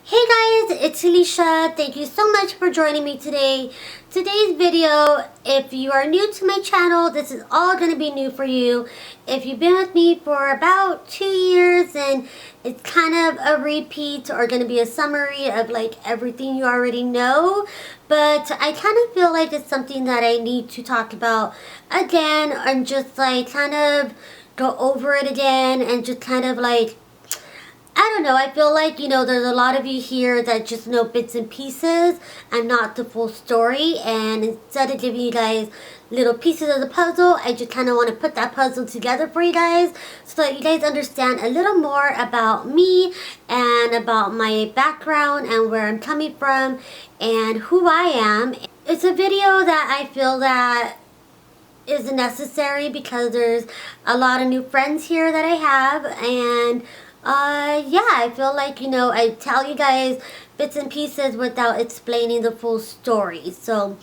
Hey guys, it's Alicia. Thank you so much for joining me today. Today's video, if you are new to my channel, this is all going to be new for you. If you've been with me for about 2 years, then it's kind of a repeat or going to be a summary of like everything you already know. But I kind of feel like it's something that I need to talk about again and just like kind of go over it again and just kind of like, I don't know, I feel like, there's a lot of you here that just know bits and pieces and not the full story. And instead of giving you guys little pieces of the puzzle, I just kind of want to put that puzzle together for you guys so that you guys understand a little more about me and about my background and where I'm coming from and who I am. It's a video that I feel that is necessary because there's a lot of new friends here that I have, and yeah, I feel like, I tell you guys bits and pieces without explaining the full story. So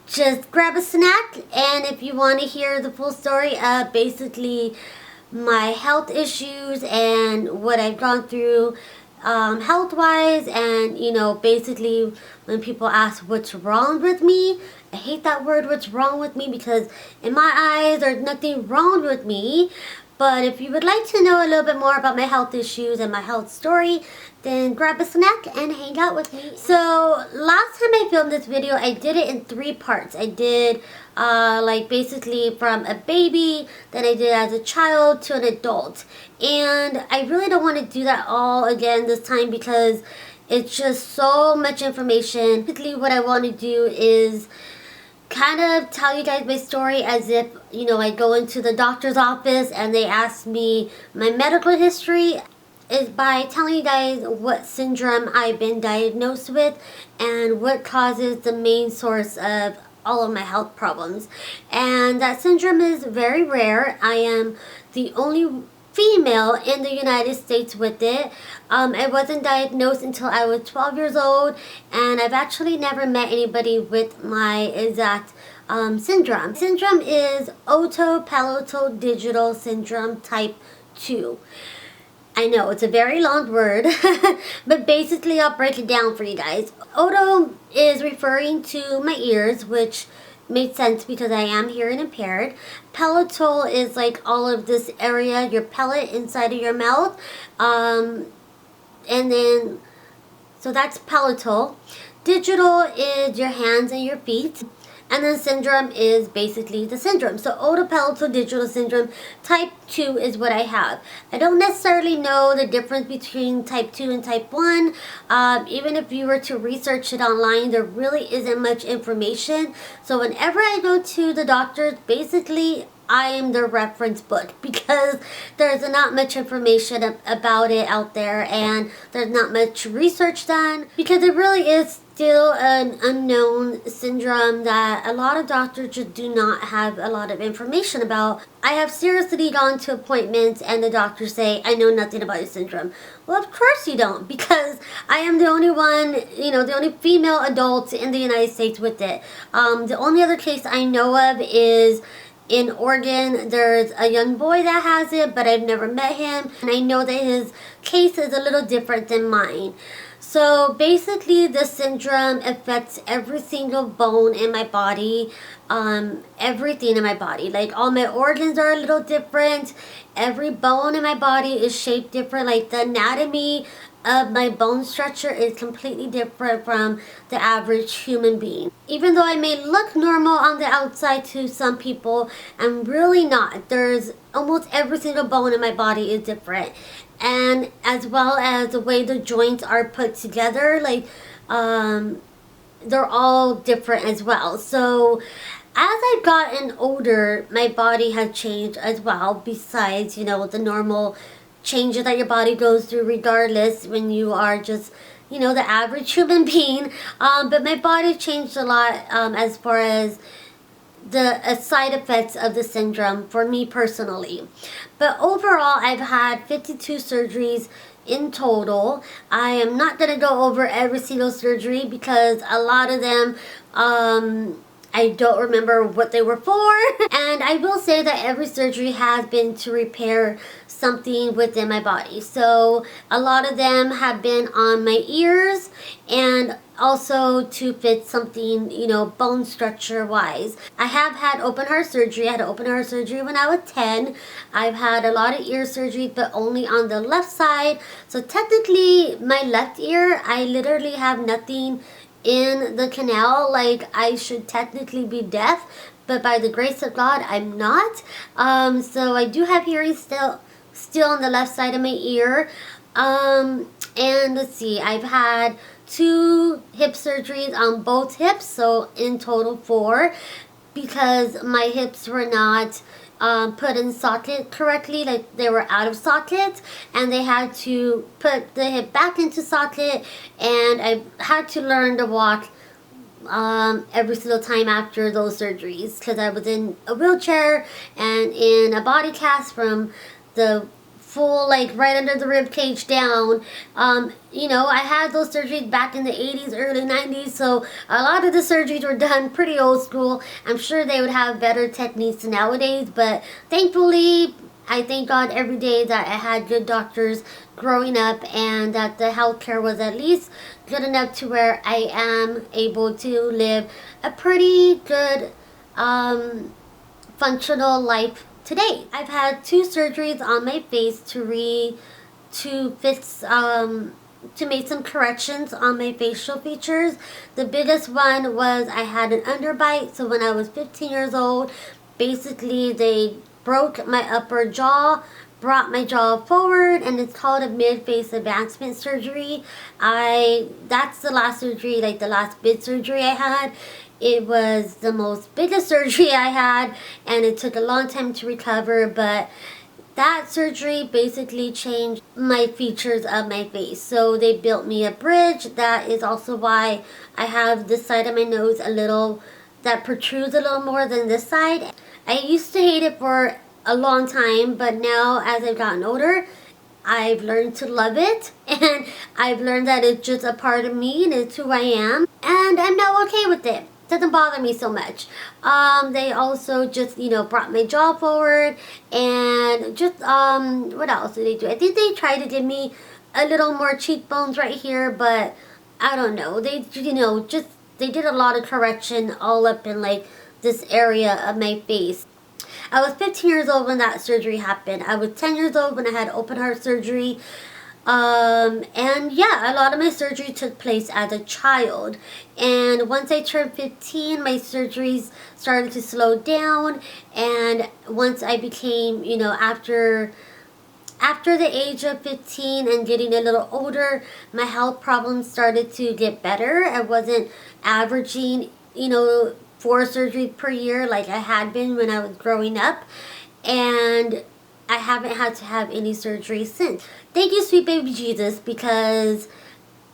just grab a snack, and if you want to hear the full story of basically my health issues and what I've gone through health-wise, and basically when people ask what's wrong with me, I hate that word, what's wrong with me, because in my eyes there's nothing wrong with me. But if you would like to know a little bit more about my health issues and my health story, then grab a snack and hang out with me. So last time I filmed this video, I did it in 3 parts. I did like basically from a baby, then I did as a child to an adult. And I really don't want to do that all again this time because it's just so much information. Basically what I want to do is kind of tell you guys my story as if, I go into the doctor's office and they ask me my medical history, is by telling you guys what syndrome I've been diagnosed with and what causes the main source of all of my health problems. And that syndrome is very rare. I am the only female in the United States with it. I wasn't diagnosed until I was 12 years old, and I've actually never met anybody with my exact syndrome. Syndrome is oto-palato-digital syndrome type 2. I know, it's a very long word, but basically I'll break it down for you guys. Oto is referring to my ears, which made sense because I am hearing impaired. Palatal is like all of this area, your palate inside of your mouth. And then, so that's palatal. Digital is your hands and your feet. And then syndrome is basically the syndrome. So oto-palato-digital syndrome type 2 is what I have. I don't necessarily know the difference between type 2 and type 1. Even if you were to research it online, there really isn't much information. So whenever I go to the doctor, basically I am the reference book because there's not much information about it out there, and there's not much research done because it really is still an unknown syndrome that a lot of doctors just do not have a lot of information about. I have seriously gone to appointments and the doctors say, I know nothing about your syndrome. Well, of course you don't, because I am the only one, the only female adult in the United States with it. The only other case I know of is in Oregon. There's a young boy that has it, but I've never met him, and I know that his case is a little different than mine. So basically the syndrome affects every single bone in my body, everything in my body. Like all my organs are a little different. Every bone in my body is shaped different. Like the anatomy of my bone structure is completely different from the average human being. Even though I may look normal on the outside to some people, I'm really not. There's almost every single bone in my body is different. And as well as the way the joints are put together, like they're all different as well. So as I've gotten older, my body has changed as well, besides, the normal changes that your body goes through regardless when you are just, the average human being. But my body changed a lot as far as the side effects of the syndrome for me personally. But overall, I've had 52 surgeries in total. I am not going to go over every single surgery because a lot of them I don't remember what they were for. And I will say that every surgery has been to repair something within my body. So a lot of them have been on my ears and also to fit something, you know, bone structure wise. I have had open heart surgery. I had open heart surgery when I was 10. I've had a lot of ear surgery, but only on the left side. So technically my left ear, I literally have nothing in the canal. Like, I should technically be deaf, but by the grace of God, I'm not. So I do have hearing still on the left side of my ear. And let's see, I've had 2 hip surgeries on both hips, so in total 4, because my hips were not put in socket correctly. Like, they were out of socket, and they had to put the hip back into socket, and I had to learn to walk every single time after those surgeries, because I was in a wheelchair and in a body cast from the full, like, right under the rib cage down. You know, I had those surgeries back in the 80s, early 90s, so a lot of the surgeries were done pretty old school. I'm sure they would have better techniques nowadays, but thankfully, I thank God every day that I had good doctors growing up, and that the healthcare was at least good enough to where I am able to live a pretty good, functional life today. I've had 2 surgeries on my face to fix, to make some corrections on my facial features. The biggest one was I had an underbite. So when I was 15 years old, basically they broke my upper jaw, brought my jaw forward, and it's called a mid-face advancement surgery. That's the last surgery, like the last VIDS surgery I had. It was the most biggest surgery I had, and it took a long time to recover, but that surgery basically changed my features of my face. So they built me a bridge. That is also why I have this side of my nose that protrudes a little more than this side. I used to hate it for a long time, but now as I've gotten older, I've learned to love it, and I've learned that it's just a part of me and it's who I am, and I'm now okay with it. Doesn't bother me so much. They also just, you know, brought my jaw forward, and just, what else did they do? I think they tried to give me a little more cheekbones right here, but I don't know. They, you know, they did a lot of correction all up in, like, this area of my face. I was 15 years old when that surgery happened. I was 10 years old when I had open heart surgery. And yeah, a lot of my surgery took place as a child. And once I turned 15, my surgeries started to slow down. And once I became, you know, after the age of 15 and getting a little older, my health problems started to get better. I wasn't averaging, you know, 4 surgeries per year like I had been when I was growing up. And I haven't had to have any surgery since. Thank you, sweet baby Jesus, because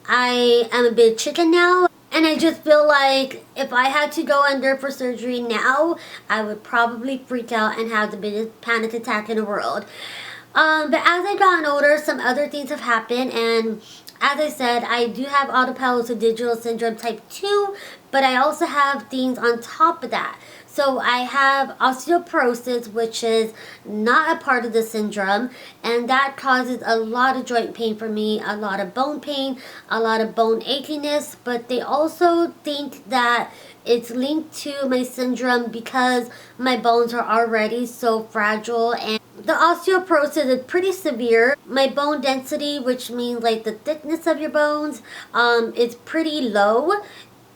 I am a big chicken now. And I just feel like if I had to go under for surgery now, I would probably freak out and have the biggest panic attack in the world. But as I've gotten older, some other things have happened, and as I said, I do have autopilotodigital syndrome type 2, but I also have things on top of that. So I have osteoporosis, which is not a part of the syndrome, and that causes a lot of joint pain for me, a lot of bone pain, a lot of bone achiness, but they also think that it's linked to my syndrome because my bones are already so fragile, and the osteoporosis is pretty severe. My bone density, which means like the thickness of your bones, is pretty low.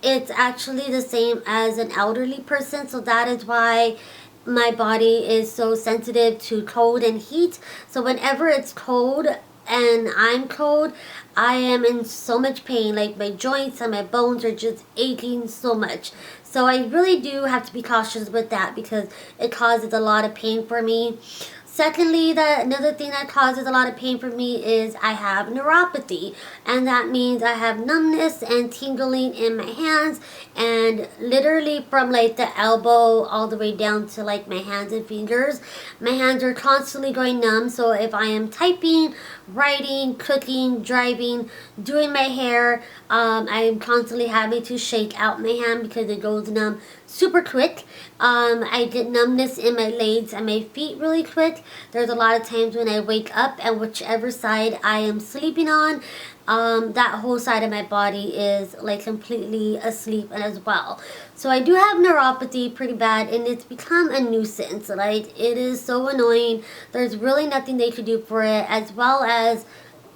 It's actually the same as an elderly person, so that is why my body is so sensitive to cold and heat. So whenever it's cold and I'm cold, I am in so much pain. Like, my joints and my bones are just aching so much. So I really do have to be cautious with that because it causes a lot of pain for me. Secondly, another thing that causes a lot of pain for me is I have neuropathy, and that means I have numbness and tingling in my hands, and literally from like the elbow all the way down to like my hands and fingers. My hands are constantly going numb, so if I am typing, writing, cooking, driving, doing my hair, I am constantly having to shake out my hand because it goes numb super quick. I get numbness in my legs and my feet really quick. There's a lot of times when I wake up and whichever side I am sleeping on, that whole side of my body is like completely asleep as well. So I do have neuropathy pretty bad, and it's become a nuisance. Like, it is so annoying. There's really nothing they could do for it, as well as,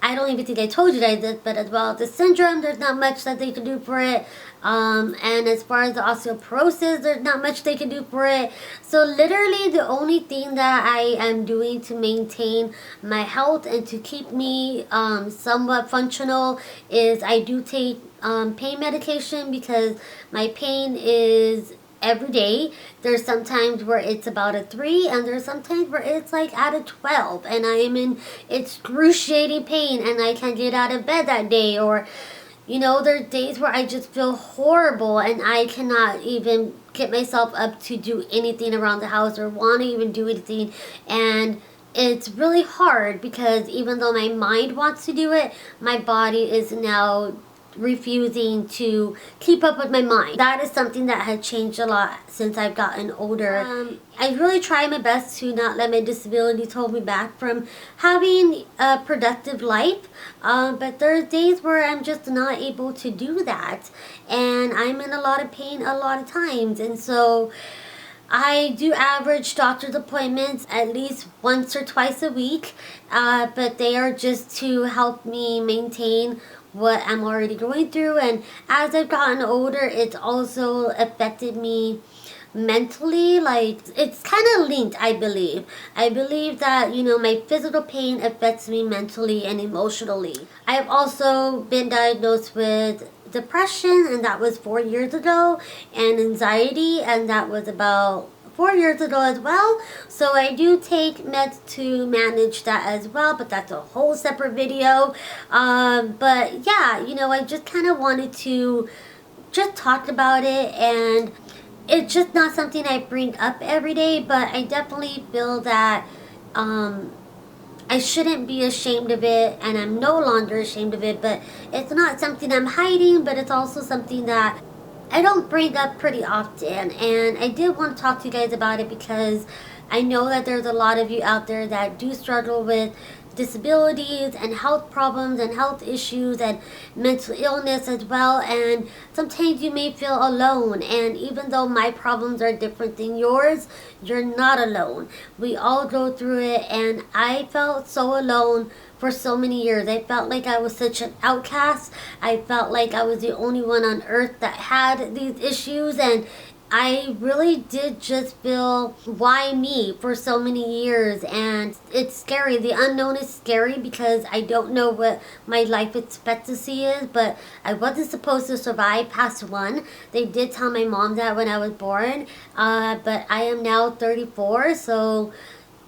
I don't even think I told you guys this, but as well as the syndrome, there's not much that they can do for it. And as far as the osteoporosis, there's not much they can do for it. So literally the only thing that I am doing to maintain my health and to keep me somewhat functional is I do take pain medication, because my pain is every day. There's sometimes where it's about a 3, and there's sometimes where it's like at a 12, and I am in excruciating pain and I can't get out of bed that day. Or, you know, there's days where I just feel horrible and I cannot even get myself up to do anything around the house or want to even do anything. And it's really hard, because even though my mind wants to do it, my body is now refusing to keep up with my mind. That is something that has changed a lot since I've gotten older. I really try my best to not let my disabilities hold me back from having a productive life, but there's days where I'm just not able to do that, and I'm in a lot of pain a lot of times. And so I do average doctor's appointments at least once or twice a week, but they are just to help me maintain what I'm already going through. And as I've gotten older, it's also affected me mentally. Like, it's kind of linked, I believe. I believe that, you know, my physical pain affects me mentally and emotionally. I've also been diagnosed with depression, and that was 4 years ago, and anxiety, and that was about 4 years ago as well. So I do take meds to manage that as well, but that's a whole separate video. But yeah, you know, I just kind of wanted to just talk about it, and it's just not something I bring up every day, but I definitely feel that I shouldn't be ashamed of it, and I'm no longer ashamed of it. But it's not something I'm hiding, but it's also something that I don't bring up pretty often. And I did want to talk to you guys about it, because I know that there's a lot of you out there that do struggle with disabilities and health problems and health issues and mental illness as well. And sometimes you may feel alone, and even though my problems are different than yours, you're not alone. We all go through it, and I felt so alone for so many years. I felt like I was such an outcast. I felt like I was the only one on earth that had these issues, and I really did just feel, why me, for so many years. And it's scary. The unknown is scary, because I don't know what my life expectancy is, but I wasn't supposed to survive past 1. They did tell my mom that when I was born, but I am now 34, so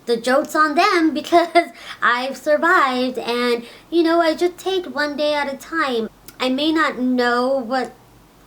the joke's on them, because I've survived. And, you know, I just take one day at a time. I may not know what,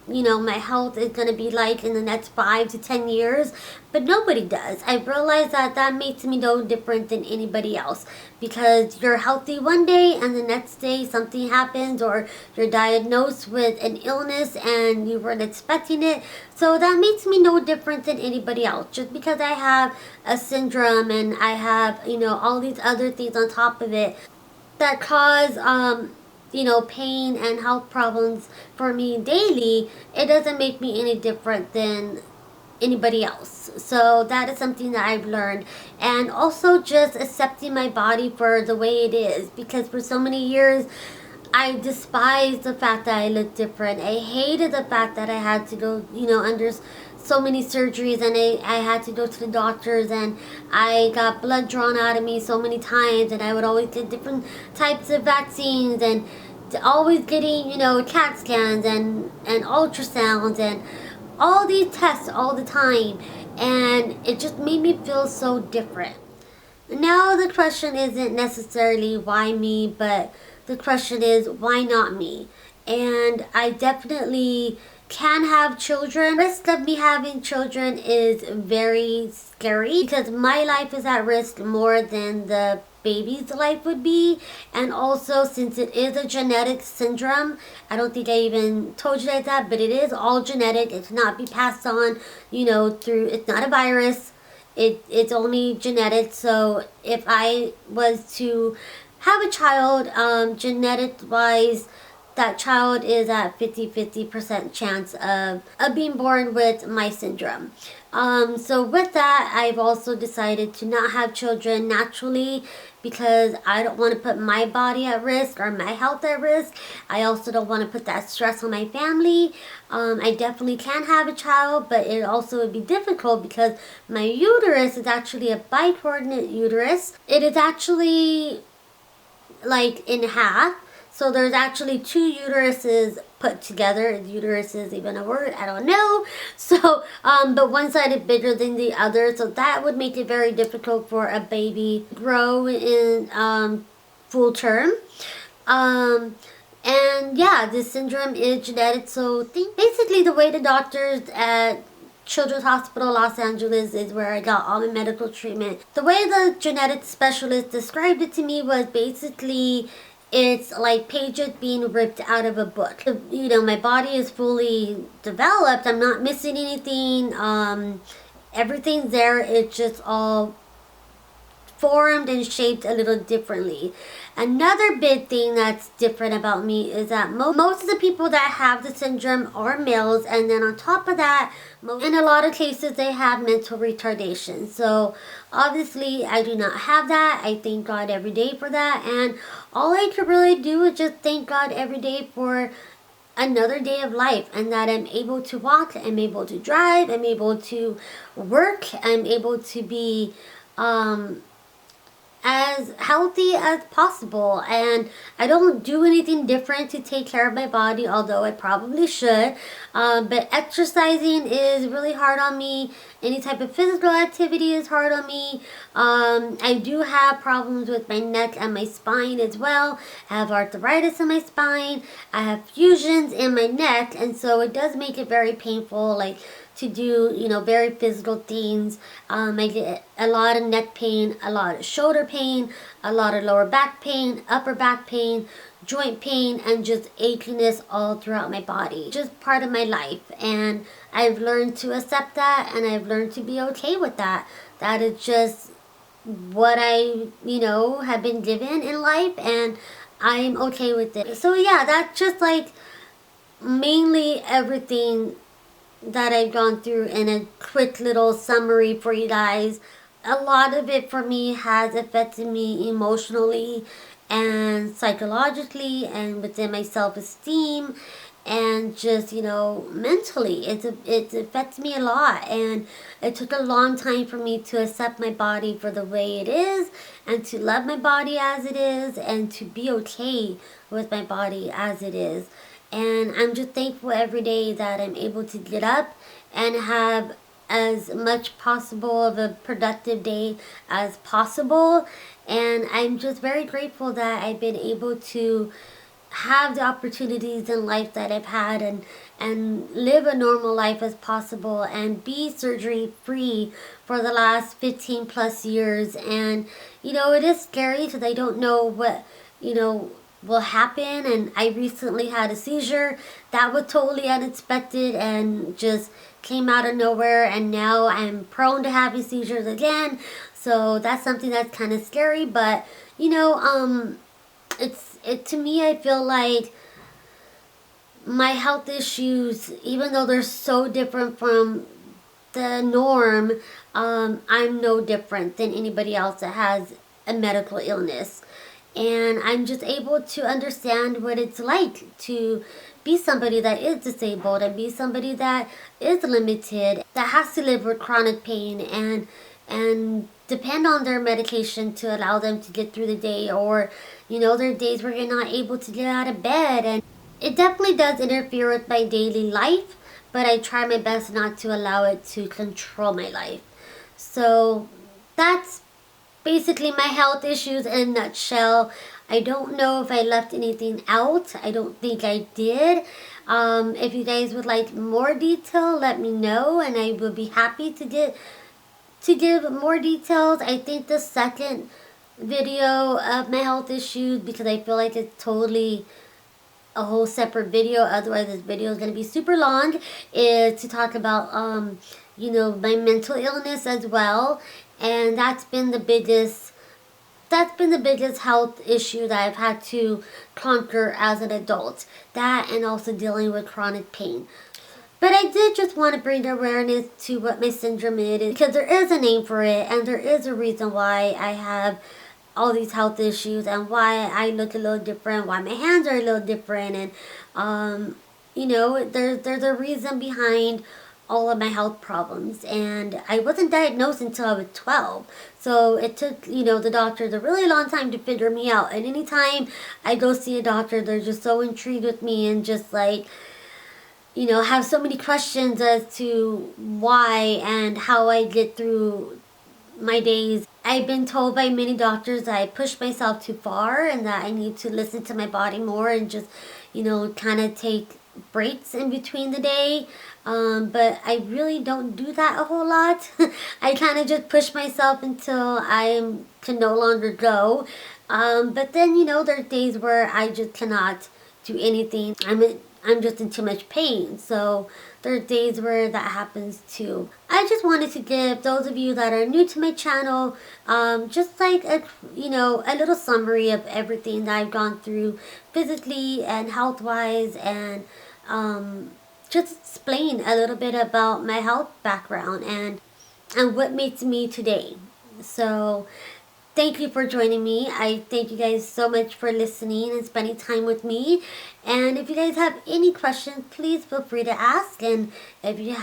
you know, my health is going to be like in the next 5 to 10 years, but nobody does. I realize that that makes me no different than anybody else, because you're healthy one day and the next day something happens, or you're diagnosed with an illness and you weren't expecting it. So that makes me no different than anybody else. Just because I have a syndrome and I have, you know, all these other things on top of it that cause you know, pain and health problems for me daily, it doesn't make me any different than anybody else. So that is something that I've learned. And also just accepting my body for the way it is, because for so many years I despised the fact that I looked different. I hated the fact that I had to go, you know, under so many surgeries, and I had to go to the doctors, and I got blood drawn out of me so many times, and I would always get different types of vaccines, and always getting, you know, CAT scans and ultrasounds and all these tests all the time, and it just made me feel so different. Now the question isn't necessarily why me, but the question is why not me. And I definitely can have children. The risk of me having children is very scary, because my life is at risk more than the baby's life would be. And also, since it is a genetic syndrome, I don't think I even told you guys that, but it is all genetic. It cannot be passed on, you know, through, it's not a virus. It's only genetic. So if I was to have a child, genetic wise, that child is at 50% chance of being born with my syndrome. So with that, I've also decided to not have children naturally because I don't want to put my body at risk or my health at risk. I also don't want to put that stress on my family. I definitely can have a child, but it also would be difficult because my uterus is actually a bicoordinate uterus. It is actually like in half. So there's actually two uteruses put together. If uterus is even a word, I don't know. So, but one side is bigger than the other. So that would make it very difficult for a baby to grow in full term. And yeah, this syndrome is genetic. So basically the way the doctors at Children's Hospital Los Angeles is where I got all my medical treatment. The way the genetic specialist described it to me was basically it's like pages being ripped out of a book. You know, my body is fully developed. I'm not missing anything. Everything's there. It's just all formed and shaped a little differently. Another big thing that's different about me is that most of the people that have the syndrome are males, and then on top of that, in a lot of cases they have mental retardation. So obviously I do not have that. I thank God every day for that, and all I can really do is just thank God every day for another day of life, and that I'm able to walk, I'm able to drive, I'm able to work, I'm able to be as healthy as possible, and I don't do anything different to take care of my body, although I probably should. But exercising is really hard on me. Any type of physical activity is hard on me. I do have problems with my neck and my spine as well. I have arthritis in my spine. I have fusions in my neck, and so it does make it very painful, like to do, you know, very physical things. I get a lot of neck pain, a lot of shoulder pain, a lot of lower back pain, upper back pain, joint pain, and just achiness all throughout my body. Just part of my life, and I've learned to accept that, and I've learned to be okay with that. That is just what I, you know, have been given in life, and I'm okay with it. So yeah, that's just like mainly everything that I've gone through in a quick little summary for you guys. A lot of it for me has affected me emotionally and psychologically and within my self-esteem and just, you know, mentally. It affects me a lot, and it took a long time for me to accept my body for the way it is and to love my body as it is and to be okay with my body as it is. And I'm just thankful every day that I'm able to get up and have as much possible of a productive day as possible. And I'm just very grateful that I've been able to have the opportunities in life that I've had and live a normal life as possible and be surgery free for the last 15 plus years. And, you know, it is scary because I don't know what, you know, will happen, and I recently had a seizure that was totally unexpected and just came out of nowhere, and now I'm prone to having seizures again. So that's something that's kind of scary, but you know, to me, I feel like my health issues, even though they're so different from the norm, I'm no different than anybody else that has a medical illness. And I'm just able to understand what it's like to be somebody that is disabled and be somebody that is limited, that has to live with chronic pain and depend on their medication to allow them to get through the day, or, you know, there are days where you're not able to get out of bed. And it definitely does interfere with my daily life, but I try my best not to allow it to control my life. So that's basically my health issues in a nutshell. I don't know if I left anything out. I don't think I did. If you guys would like more detail, let me know, and I will be happy to give more details. I think the second video of my health issues because I feel like it's totally a whole separate video. Otherwise, this video is going to be super long. Is to talk about, you know, my mental illness as well. And that's been the biggest health issue that I've had to conquer as an adult. That and also dealing with chronic pain. But I did just want to bring awareness to what my syndrome is because there is a name for it and there is a reason why I have all these health issues and why I look a little different, why my hands are a little different, and you know, there's a reason behind all of my health problems. And I wasn't diagnosed until I was 12, so it took, you know, the doctors a really long time to figure me out. And anytime I go see a doctor, they're just so intrigued with me and just like, you know, have so many questions as to why and how I get through my days. I've been told by many doctors that I push myself too far and that I need to listen to my body more and just, you know, kind of take breaks in between the day. But I really don't do that a whole lot. I kind of just push myself until I can no longer go. But then, you know, there are days where I just cannot do anything. I'm just in too much pain. So there are days where that happens too. I just wanted to give those of you that are new to my channel, just like a, you know, a little summary of everything that I've gone through physically and health-wise, and just explain a little bit about my health background and what makes me today. So thank you for joining me. I thank you guys so much for listening and spending time with me. And if you guys have any questions, please feel free to ask. And if you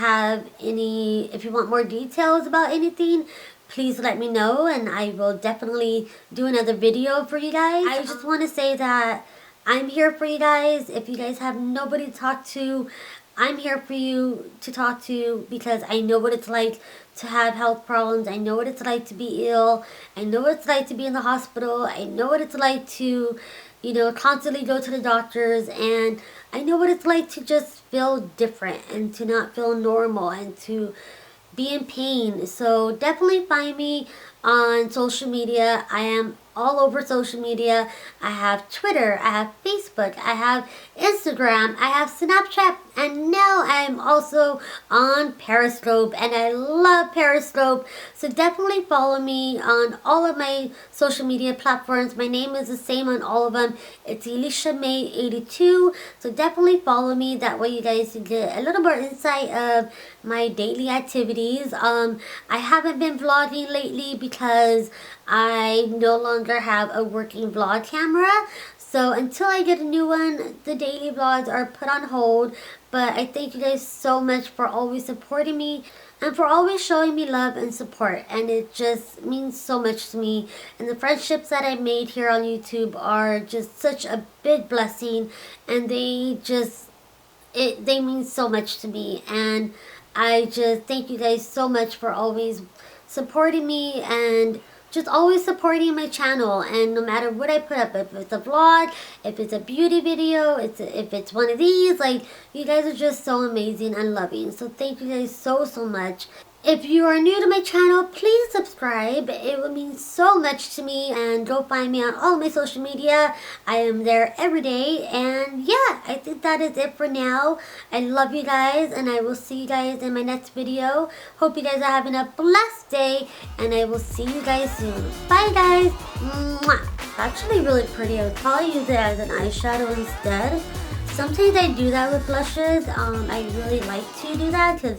want more details about anything, please let me know and I will definitely do another video for you guys. I just want to say that I'm here for you guys. If you guys have nobody to talk to, I'm here for you to talk to because I know what it's like to have health problems. I know what it's like to be ill. I know what it's like to be in the hospital. I know what it's like to, you know, constantly go to the doctors. And I know what it's like to just feel different and to not feel normal and to be in pain. So definitely find me on social media. I am all over social media. I have Twitter, I have Facebook, I have Instagram, I have Snapchat, and now I'm also on Periscope, and I love Periscope. So definitely follow me on all of my social media platforms. My name is the same on all of them. It's Elisha May 82. So definitely follow me. That way you guys can get a little more insight of my daily activities. I haven't been vlogging lately because I no longer have a working vlog camera. So until I get a new one, the daily vlogs are put on hold. But I thank you guys so much for always supporting me and for always showing me love and support. And it just means so much to me. And the friendships that I made here on YouTube are just such a big blessing. And they mean so much to me. And I just thank you guys so much for always supporting me and just always supporting my channel. And no matter what I put up, if it's a vlog, if it's a beauty video, if it's one of these, like, you guys are just so amazing and loving. So thank you guys so much. If you are new to my channel, please subscribe. It would mean so much to me. And go find me on all my social media. I am there every day. And yeah, I think that is it for now. I love you guys, and I will see you guys in my next video. Hope you guys are having a blessed day, and I will see you guys soon. Bye guys. Mwah. It's actually really pretty. I would probably use it as an eyeshadow instead. Sometimes I do that with blushes. I really like to do that because